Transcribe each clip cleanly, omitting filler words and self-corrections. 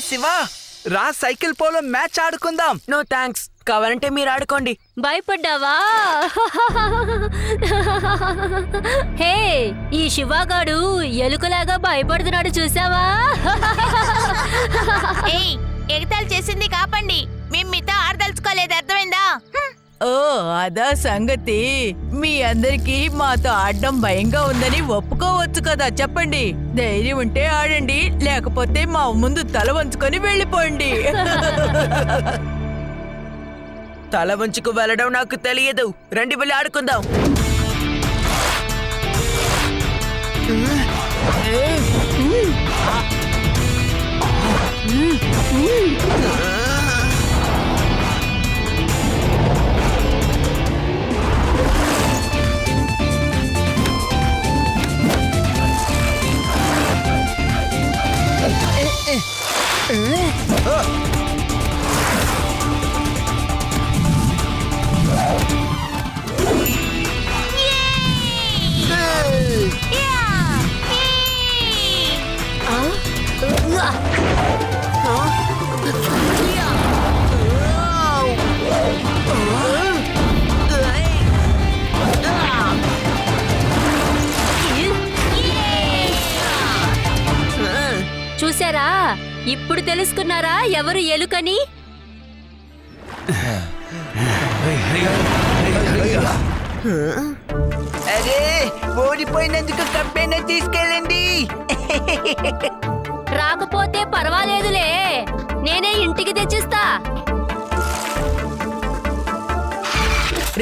శివ, రా cycle polo match ఆడుకుందాం. No thanks, కావాలంటే మీరు ఆడుకోండి. భయపడ్డావా? హే, ఈ శివగాడు ఎలుకలాగా భయపడుతున్నాడు చూసావా? ఏయ్, ఎగతాళి చేసింది కాపండి. మేము మీతో ఆడదలుచుకోలేదు, అర్థమైందా? ఓ అదా సంగతి. మీ అందరికి మాతో ఆడడం భయంగా ఉందని ఒప్పుకోవచ్చు కదా, చెప్పండి. ధైర్యం ఉంటే ఆడండి, లేకపోతే మా ముందు తల వంచుకొని వెళ్ళిపోండి. తల వంచుకు వెళ్ళడం నాకు తెలియదు. రండి వెళ్ళి ఆడుకుందాం. చూసారా? ఇప్పుడు తెలుసుకున్నారా ఎవరు ఎలుకని? అరే, ఓడిపోయినందుకు కప్పైనా తీసుకెళ్ళండి. రాకపోతే పర్వాలేదులే, నేనే ఇంటికి తెచ్చిస్తా.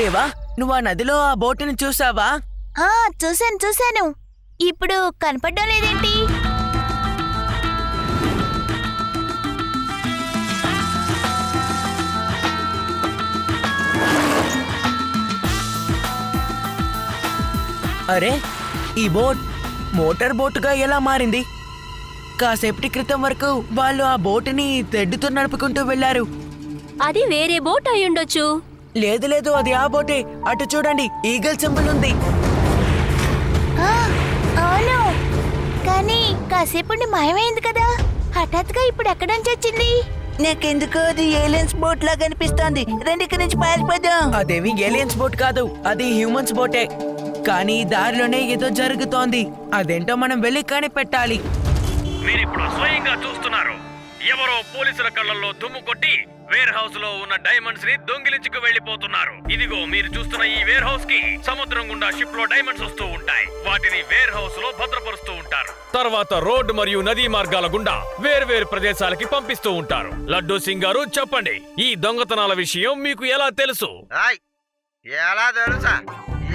రేవా, నువ్వు ఆ నదిలో ఆ బోటుని చూసావా? చూశాను. ఇప్పుడు కనపడడం లేదేంటి? అరే, ఈ బోట్ మోటార్ బోటుగా ఎలా మారింది? కాసేపటి క్రితం వరకు వాళ్ళు ఆ బోటుని తెడ్డుతో నడుపుకుంటూ వెళ్లారు. అది వేరే బోట్ అయ్యుండొచ్చు. లేదు లేదు, అది ఆ బోటే. అటు చూడండి, ఈగల్ సింబల్ ఉంది. అవును, కానీ కాసేపు మాయమైంది కదా. హఠాత్తుగా ఇప్పుడు ఎక్కడి నుంచి వచ్చింది? నాకెందుకో అది ఏలియన్స్ బోట్ లాగా అనిపిస్తోంది. రెండు ఇక్కడి నుంచి పారిపోదాం. అదేమి ఏలియన్స్ బోట్ కాదు, అది హ్యూమన్స్ బోటే. కానీ దారిలోనే ఏదో జరుగుతోంది. అదేంటో మనం వెళ్ళి కనిపెట్టాలి. మీరిప్పుడు స్వయంగా చూస్తున్నారు. ఎవరో పోలీసుల కళ్ళల్లో దుమ్ము కొట్టి వేర్ హౌస్ లో ఉన్న డైమండ్స్ ని దొంగిలించుకు వెళ్లిపోతున్నారు. ఇదిగో మీరు చూస్తున్న ఈ వేర్ హౌస్ కి సముద్రం గుండా షిప్ లో డైమండ్స్ వస్తూ ఉంటాయి. వాటిని వేర్ హౌస్ లో భద్రపరుస్తూ ఉంటారు. తర్వాత రోడ్డు మరియు నదీ మార్గాల గుండా వేర్వేరు ప్రదేశాలకి పంపిస్తూ ఉంటారు. లడ్డూ సింగ్ గారు, చెప్పండి, ఈ దొంగతనాల విషయం మీకు ఎలా తెలుసు?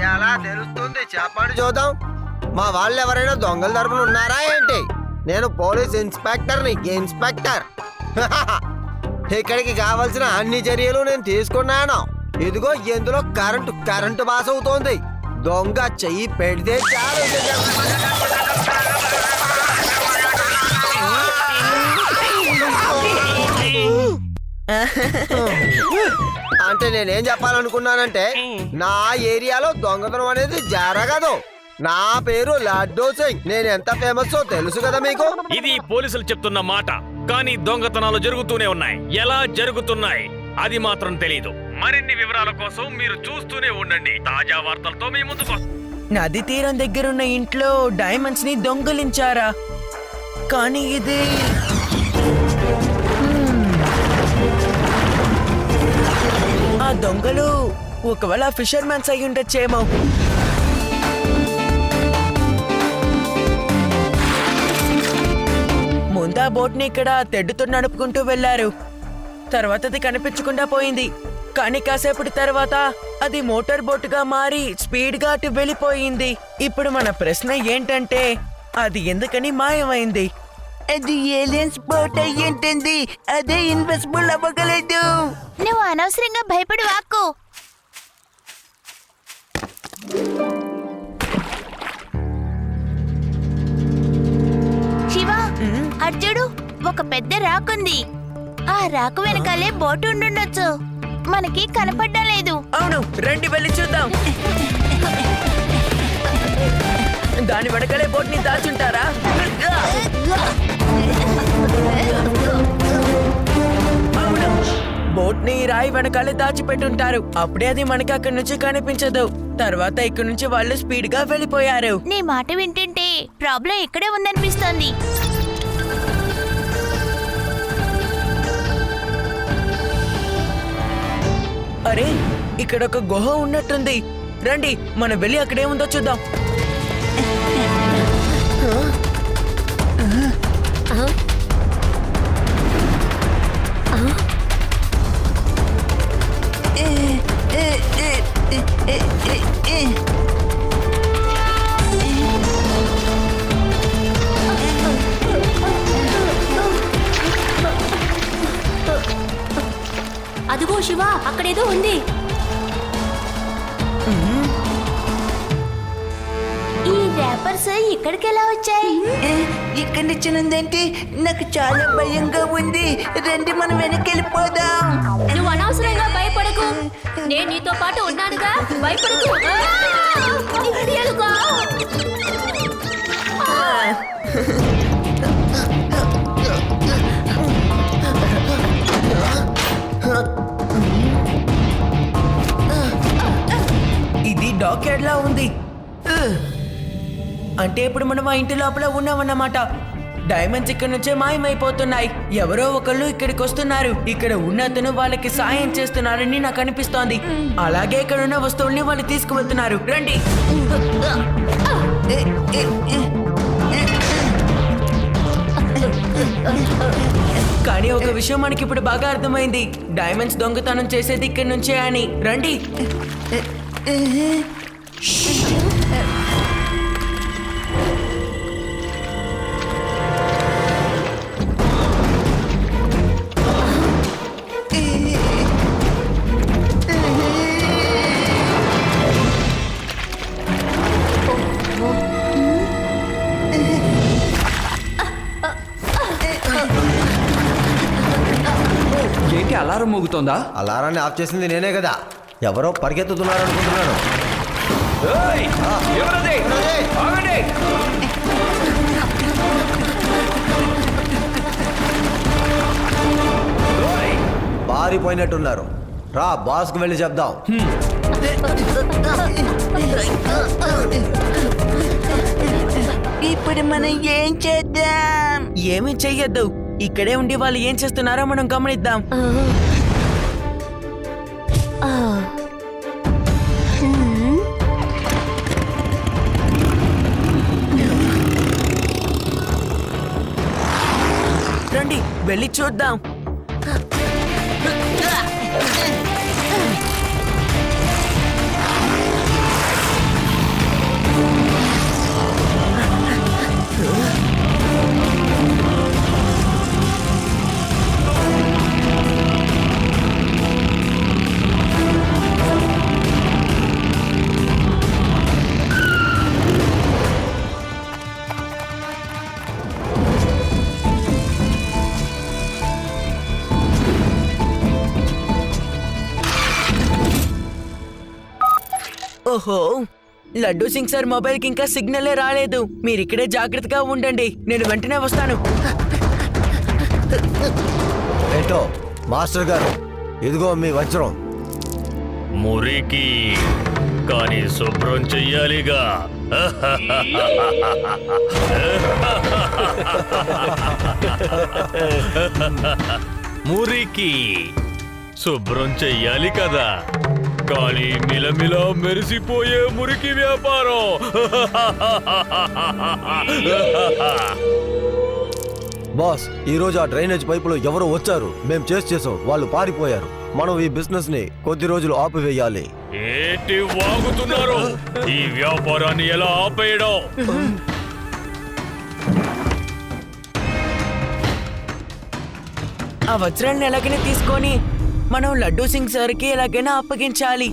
ఎలా తెలుస్తుంది చెప్పండి చూద్దాం. మా వాళ్ళు ఎవరైనా దొంగల తరపున ఉన్నారా ఏంటి? నేను పోలీస్ ఇన్స్పెక్టర్ని, ఇన్స్పెక్టర్. ఇక్కడికి కావలసిన అన్ని చర్యలు నేను తీసుకున్నాను. ఇదిగో ఇందులో కరెంటు పాస్ అవుతోంది. దొంగ చెయ్యి పెడితే చాలు. అంటే నేనేం చెప్పాలనుకున్నానంటే, నా ఏరియాలో దొంగతనం అనేది జరగదు. నా పేరు లడ్డూ సింగ్. నేను ఎంత ఫేమస్ తెలుసు కదా మీకు. ఇది పోలీసులు చెప్తున్న మాట, కానీ దొంగతనాలు జరుగుతూనే ఉన్నాయి. ఎలా జరుగుతున్నాయి అది మాత్రం తెలీదు. మరిన్ని వివరాల కోసం మీరు చూస్తూనే ఉండండి. తాజా వార్తలతో మీ ముందుకు. నది తీరం దగ్గరున్న ఇంట్లో డైమండ్స్ ని దొంగిలించారా? కానీ ఇది ఆ దొంగలు ఒకవేళ ఫిషర్మెన్స్ అయి ఉండొచ్చేమో. ముందా బోట్ ని ఇక్కడ తెడ్డుతో నడుపుకుంటూ వెళ్లారు. తర్వాత అది కనిపించకుండా పోయింది. కానీ కాసేపటి తర్వాత అది మోటార్ బోటుగా మారి స్పీడ్ గా అటు వెళ్ళిపోయింది. ఇప్పుడు మన ప్రశ్న ఏంటంటే, అది ఎందుకని మాయమైంది? అది ఏలియన్స్ బోట్ అయ్యింటుంది. అదే ఇన్విజిబుల్ అవ్వగలదు. నువ్వు అనవసరంగా భయపడి వాక్కు. శివ, అర్జుడు, ఒక పెద్ద రాకుంది. ఆ రాకు వెనకాలే బోటు ఉండుండొచ్చు. మనకి కనపడ్డం లేదు. అవును, రండి వెళ్ళి చూద్దాం. దాని వెనకాలే బోట్ ని దాచుంటారా? బోట్ ని రాయి వెనకాలే దాచిపెట్టుంటారు. అప్పుడే అది మనకి అక్కడి నుంచి కనిపించదు. తర్వాత ఇక్కడి నుంచి వాళ్ళు స్పీడ్ గా వెళ్ళిపోయారు. నీ మాట వింటుంటే ప్రాబ్లం ఇక్కడే ఉందనిపిస్తోంది. అరే, ఇక్కడ ఒక గుహ ఉన్నట్టుంది. రండి మనం వెళ్ళి అక్కడేముందో చూద్దాం. అదిగో శివ, అక్కడేదో ఉంది. ఈ ర్యాపర్స్ ఇక్కడికి ఎలా వచ్చాయి? ఇక్కడి నుంచి నుందంటే నాకు చాలా భయంగా ఉంది. రండి మనం వెనకెళ్ళిపోదాం. నువ్వు అనవసరంగా భయపడకు. నేను నీతో పాటు ఉన్నానుగా, భయపడకు. ఎలుక! ఇది డాక్యార్డ్ లా ఉంది. అంటే ఇప్పుడు మనం ఆ ఇంటి లోపల ఉన్నామన్నమాట. డైమండ్స్ ఇక్కడ నుంచే మాయమైపోతున్నాయి. ఎవరో ఒకళ్ళు ఇక్కడికి వస్తున్నారు. ఇక్కడ ఉన్న అతను వాళ్ళకి సాయం చేస్తున్నారని నాకు అనిపిస్తోంది. అలాగే ఇక్కడ ఉన్న వస్తువుల్ని వాళ్ళు తీసుకువెళ్తున్నారు. రండి. కానీ ఒక విషయం మనకి ఇప్పుడు బాగా అర్థమైంది. డైమండ్స్ దొంగతనం చేసేది ఇక్కడి నుంచే అని. రండి. ఏంటి అలారం మోగుతోందా? అలారాన్ని ఆఫ్ చేసింది నేనే కదా. ఎవరో పరిగెత్తుతున్నారు అనుకుంటున్నాను. ఏయ్! ఎవరది? ఆగండి! ఓయ్! పారిపోయినట్టున్నారు. రా బాస్కి వెళ్ళి చెప్దాం. ఇప్పుడు మనం ఏం చేద్దాం? ఏమీ చెయ్యొద్దు. ఇక్కడే ఉండి వాళ్ళు ఏం చేస్తున్నారో మనం గమనిద్దాం. రండి వెళ్ళి చూద్దాం. ఓహో, లడ్డూ సింగ్ సార్ మొబైల్ కి ఇంకా సిగ్నలే రాలేదు. మీరు ఇక్కడే జాగ్రత్తగా ఉండండి. నేను వెంటనే వస్తాను. ఏంటో మాస్టర్ గారు, ఇదిగో మీ వజ్రం. మురికి కానీ శుభ్రం చెయ్యాలిగా. మురికి శుభ్రం చెయ్యాలి కదా, కానీ మిలమిల మెరిసిపోయే మురికి వ్యాపారం. బాస్, ఈ రోజు ఆ డ్రైనేజ్ పైపులో ఎవరో వచ్చారు. మేం చేసాం, వాళ్ళు పారిపోయారు. మనం ఈ బిజినెస్ ని కొద్ది రోజులు ఆపివేయాలి. ఏంటి వాగుతున్నారు? ఈ వ్యాపారాన్ని ఎలా ఆపేయడం? ఆ వజ్రాన్ని ఎలాగైనా తీసుకొని మనం లడ్డూ సింగ్ సార్కి ఎలాగైనా అప్పగించాలి.